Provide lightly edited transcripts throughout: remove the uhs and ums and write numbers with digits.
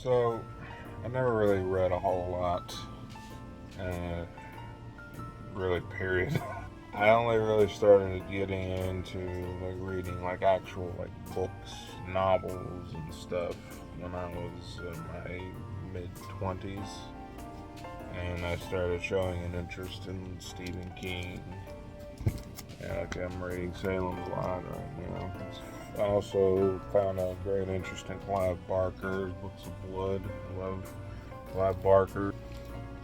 So, I never really read a whole lot, really, period. I only really started getting into reading actual books, novels, and stuff when I was in my mid 20s, and I started showing an interest in Stephen King. I'm reading Salem's Lot right now. I also found a great interest in Clive Barker's Books of Blood. I love Clive Barker.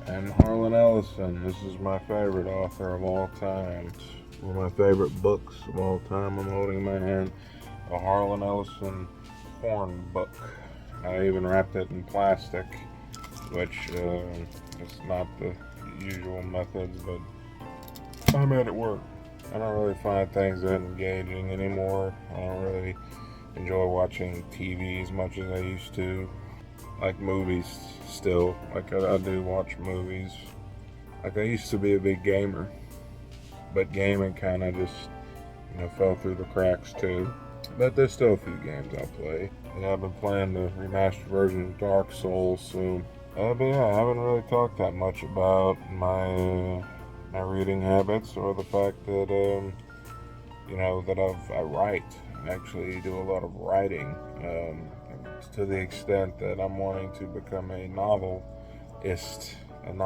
And Harlan Ellison. This is my favorite author of all time. It's one of my favorite books of all time. I'm holding in my hand a Harlan Ellison porn book. I even wrapped it in plastic, which is not the usual methods, but I made it work. I don't really find things that engaging anymore. I don't really enjoy watching TV as much as I used to. Like movies still. I do watch movies. I used to be a big gamer. But gaming kind of just, fell through the cracks too. But there's still a few games I'll play. I've been playing the remastered version of Dark Souls soon. But yeah, I haven't really talked that much about my reading habits, or the fact that I write. I actually do a lot of writing, to the extent that I'm wanting to become a novelist, with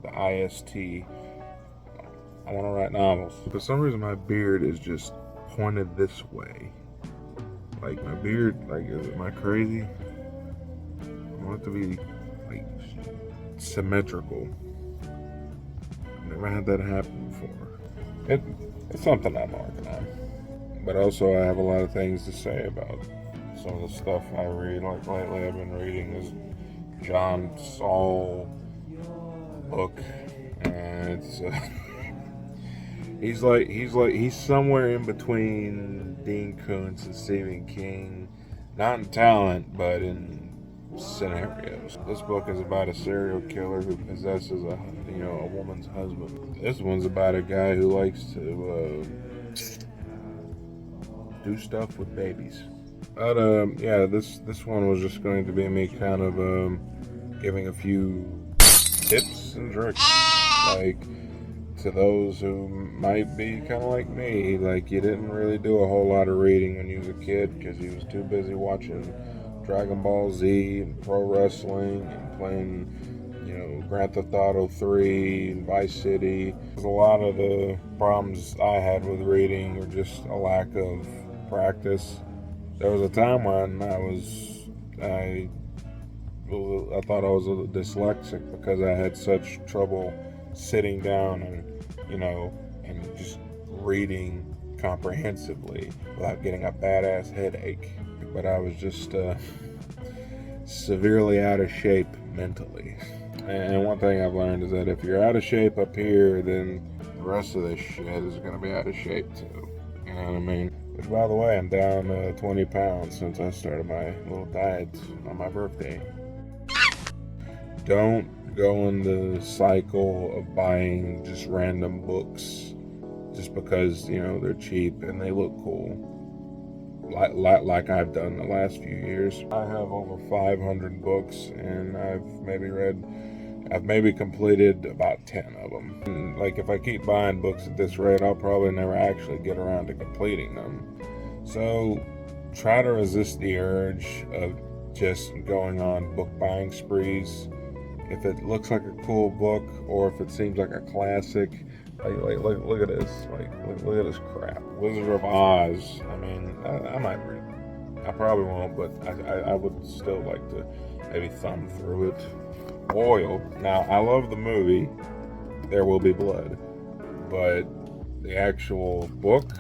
the IST. I want to write novels. For some reason, my beard is just pointed this way. My beard, am I crazy? I want it to be symmetrical. Never had that happen before. It's something I'm working on. But also I have a lot of things to say about some of the stuff I read. Lately I've been reading this John Saul book, and it's he's somewhere in between Dean Koontz and Stephen King, not in talent but in scenarios. This book is about a serial killer who possesses a woman's husband. This one's about a guy who likes to do stuff with babies. But this one was just going to be me kind of giving a few tips and tricks, to those who might be kind of like me. You didn't really do a whole lot of reading when you was a kid because you was too busy watching Dragon Ball Z and pro wrestling and playing, Grand Theft Auto 3 and Vice City. A lot of the problems I had with reading were just a lack of practice. There was a time when I thought I was a dyslexic because I had such trouble sitting down and just reading comprehensively without getting a badass headache. But I was just severely out of shape mentally. And one thing I've learned is that if you're out of shape up here, then the rest of this shit is going to be out of shape too. You know what I mean? Which, by the way, I'm down 20 pounds since I started my little diet on my birthday. Don't go in the cycle of buying just random books just because, they're cheap and they look cool. Like I've done the last few years. I have over 500 books, and I've maybe completed about 10 of them. And, if I keep buying books at this rate, I'll probably never actually get around to completing them. So try to resist the urge of just going on book buying sprees. If it looks like a cool book, or if it seems like a classic, look at this. Look at this crap. Wizard of Oz. I might read it. I probably won't, but I would still like to maybe thumb through it. Oil. Now, I love the movie There Will Be Blood, but the actual book,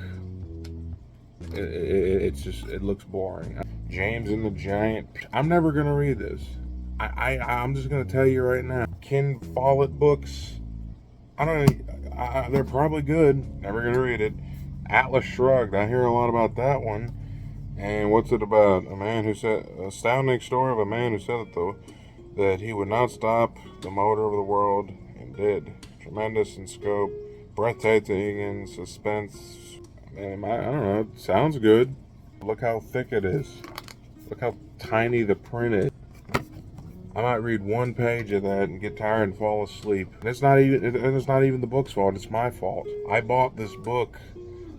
it looks boring. James and the Giant. I'm never gonna read this. I'm just gonna tell you right now. Ken Follett books. They're probably good. Never gonna read it. Atlas Shrugged. I hear a lot about that one. And what's it about? Astounding story of a man who said that he would not stop the motor of the world, and did. Tremendous in scope, breathtaking in suspense. I don't know. It sounds good. Look how thick it is. Look how tiny the print is. I might read one page of that and get tired and fall asleep. And it's not even the book's fault. It's my fault. I bought this book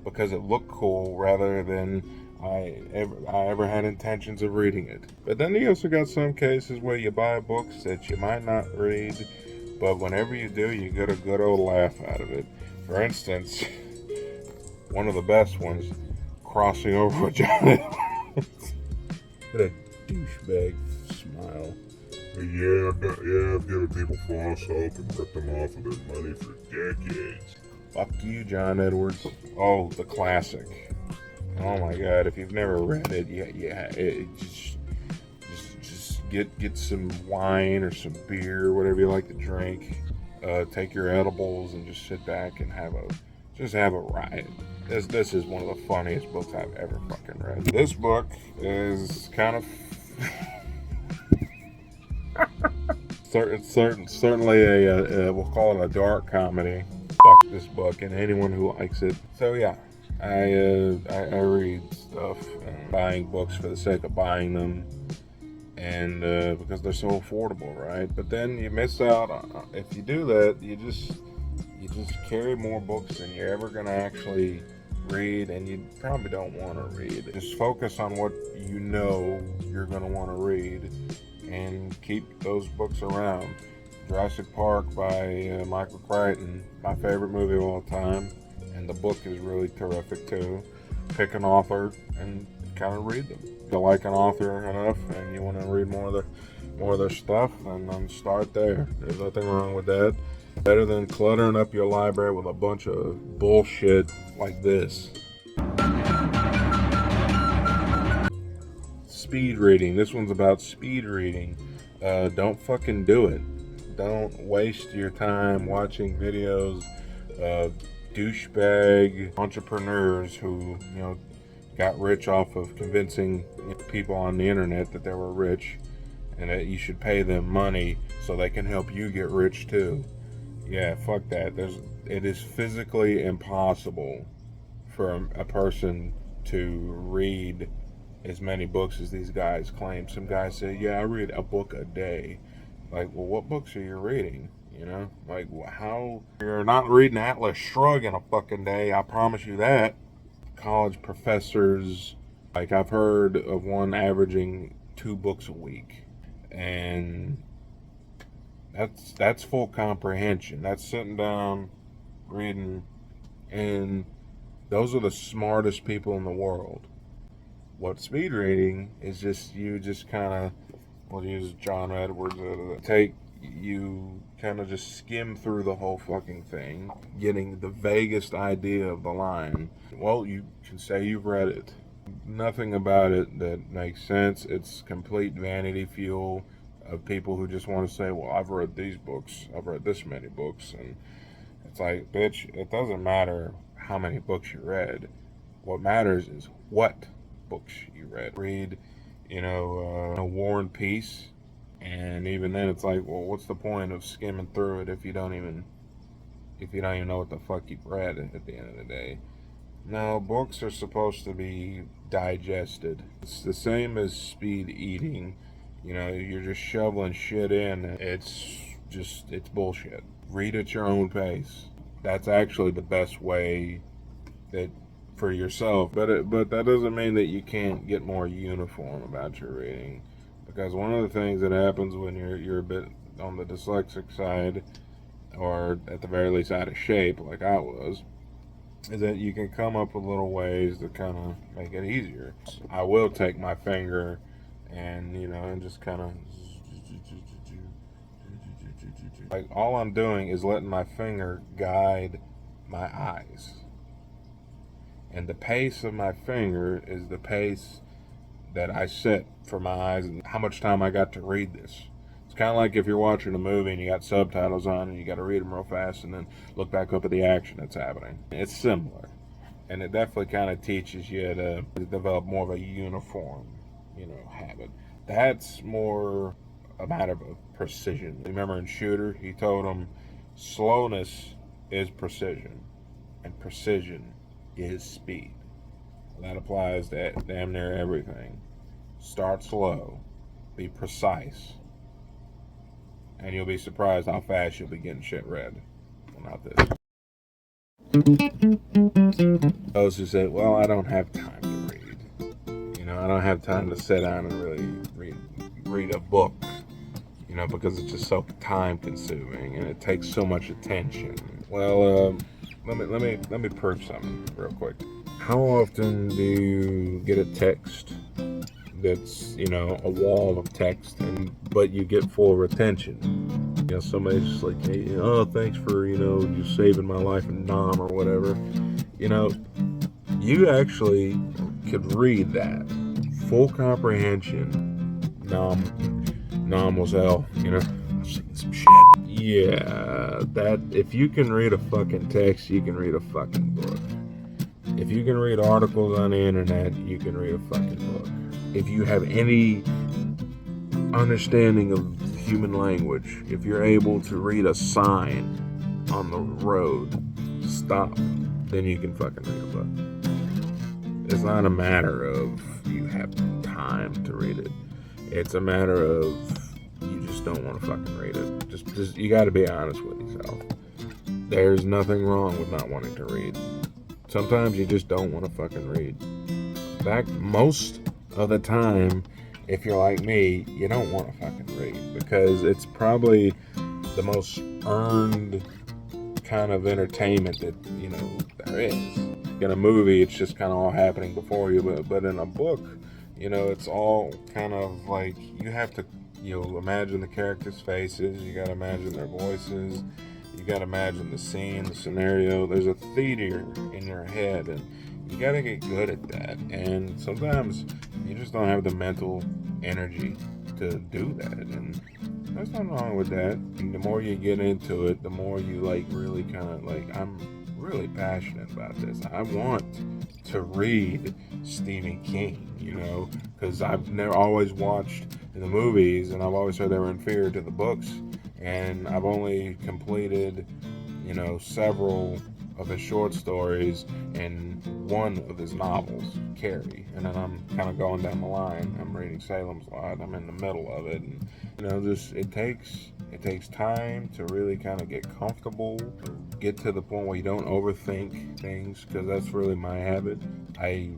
because it looked cool rather than I ever had intentions of reading it. But then you also got some cases where you buy books that you might not read, but whenever you do, you get a good old laugh out of it. For instance, one of the best ones, Crossing Over with John Edwards. What a douchebag smile. Yeah, I've given people false hope and ripped them off of their money for decades. Fuck you, John Edwards. Oh, the classic. Oh my God! If you've never read it, just get some wine or some beer, whatever you like to drink. Take your edibles and just sit back and have a riot. This is one of the funniest books I've ever fucking read. This book is kind of certainly a we'll call it a dark comedy. Fuck this book and anyone who likes it. So yeah, I read stuff and buying books for the sake of buying them, and because they're so affordable, right? But then you miss out if you do that. You just carry more books than you're ever gonna actually read, and you probably don't want to read. Just focus on what you know you're gonna want to read, and keep those books around. Jurassic Park by Michael Crichton, my favorite movie of all time, and the book is really terrific too. Pick an author and kind of read them. If you like an author enough and you want to read more of their stuff, then start there. There's nothing wrong with that. Better than cluttering up your library with a bunch of bullshit like this. Speed reading. This one's about speed reading. Don't fucking do it. Don't waste your time watching videos of douchebag entrepreneurs who, got rich off of convincing people on the internet that they were rich and that you should pay them money so they can help you get rich too. Yeah, fuck that. It is physically impossible for a person to read as many books as these guys claim. Some guys say, yeah, I read a book a day. Like, well, what books are you reading? Like, how? You're not reading Atlas Shrugged in a fucking day, I promise you that. College professors, like, I've heard of one averaging 2 books a week. And that's full comprehension. That's sitting down, reading, and those are the smartest people in the world. What speed reading is just you just kind of, we'll use John Edwards, you kind of just skim through the whole fucking thing, getting the vaguest idea of the line. Well, you can say you've read it. Nothing about it that makes sense. It's complete vanity fuel of people who just want to say, well, I've read these books, I've read this many books, and it's like, bitch, it doesn't matter how many books you read. What matters is what books you read. Read, War and Peace, and even then it's like, well, what's the point of skimming through it if you don't even know what the fuck you've read at the end of the day? No, books are supposed to be digested. It's the same as speed eating. You're just shoveling shit in. It's bullshit. Read at your own pace. That's actually the best way for yourself. But that doesn't mean that you can't get more uniform about your reading. Because one of the things that happens when you're a bit on the dyslexic side, or at the very least out of shape like I was, is that you can come up with little ways to kind of make it easier. I will take my finger and just kind of, like, all I'm doing is letting my finger guide my eyes, and the pace of my finger is the pace that I set for my eyes and how much time I got to read this. It's kind of like if you're watching a movie and you got subtitles on and you got to read them real fast and then look back up at the action that's happening. It's similar, and it definitely kind of teaches you to develop more of a uniform, habit. That's more a matter of precision. Remember in Shooter, he told him slowness is precision, and precision is speed. That applies to damn near everything. Start slow. Be precise. And you'll be surprised how fast you'll be getting shit read. Well, not this. Those who say, well, I don't have time to read. You know, I don't have time to sit down and really read a book. You know, because it's just so time consuming and it takes so much attention. Well, let me prove something real quick. How often do you get a text that's, you know, a wall of text, but you get full attention? You know, somebody's just like, hey, oh, thanks for, you know, just saving my life in Nom or whatever. You know, you actually could read that. Full comprehension. Nom was hell, you know. I'm saying some shit. Yeah, that, if you can read a fucking text, you can read a fucking book. If you can read articles on the internet, you can read a fucking book. If you have any understanding of human language, if you're able to read a sign on the road, stop, then you can fucking read a book. It's not a matter of you have time to read it. It's a matter of you just don't want to fucking read it. Just you got to be honest with yourself. There's nothing wrong with not wanting to read. Sometimes you just don't want to fucking read. In fact, most of the time, if you're like me, you don't want to fucking read because it's probably the most earned kind of entertainment that, you know, there is. In a movie, it's just kind of all happening before you, but in a book, you know, it's all kind of like you have to, you know, imagine the characters' faces, you gotta imagine their voices, you gotta imagine the scene, the scenario. There's a theater in your head, and you gotta get good at that. And sometimes you just don't have the mental energy to do that, and there's nothing wrong with that. And the more you get into it, the more you like really kind of like, I'm really passionate about this. I want to read Stephen King, you know, because I've never always watched the movies and I've always heard they were inferior to the books, and I've only completed, you know, several of his short stories and one of his novels, Carrie, and then I'm kind of going down the line. I'm reading Salem's Lot. I'm in the middle of it, and you know, just it takes time to really kind of get comfortable, get to the point where you don't overthink things, because that's really my habit. I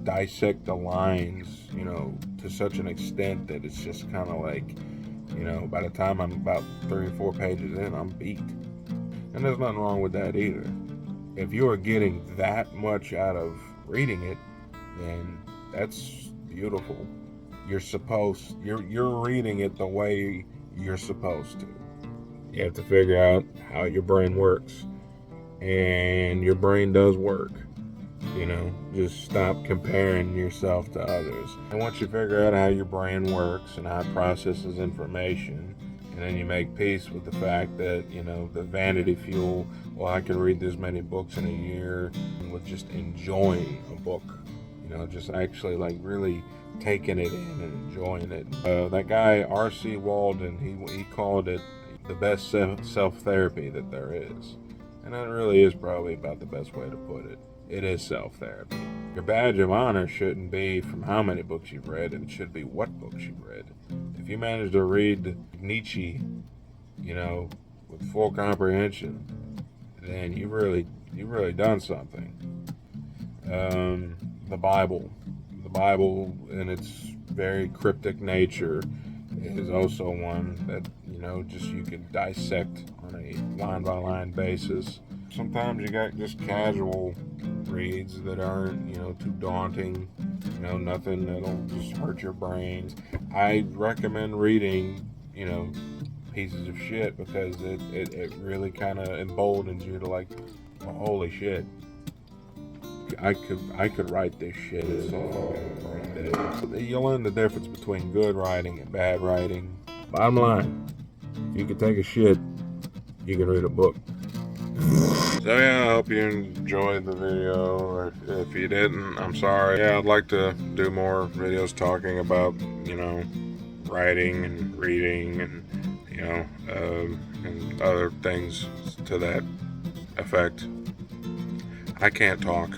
dissect the lines, you know, to such an extent that it's just kind of like, you know, by the time I'm about 3 or 4 pages in, I'm beat. And there's nothing wrong with that either. If you are getting that much out of reading it, then that's beautiful. You're reading it the way you're supposed to. You have to figure out how your brain works. And your brain does work. You know, just stop comparing yourself to others. And once you figure out how your brain works and how it processes information, and then you make peace with the fact that, you know, the vanity fuel, well, I can read this many books in a year, and with just enjoying a book, you know, just actually like really taking it in and enjoying it. That guy, R.C. Walden, he called it the best self-therapy that there is. And that really is probably about the best way to put it. It is self-therapy. Your badge of honor shouldn't be from how many books you've read, it should be what books you've read. If you manage to read Nietzsche, you know, with full comprehension, then you really done something. The Bible in its very cryptic nature is also one that, you know, just you could dissect on a line-by-line basis. Sometimes you got just casual reads that aren't, you know, too daunting, you know, nothing that'll just hurt your brains. I recommend reading, you know, pieces of shit, because it really kind of emboldens you to like, oh, holy shit, I could write this shit. You'll learn the difference between good writing and bad writing. Bottom line, if you can take a shit, you can read a book. So yeah, I hope you enjoyed the video, or if you didn't, I'm sorry. Yeah, I'd like to do more videos talking about, you know, writing and reading and, you know, and other things to that effect. I can't talk.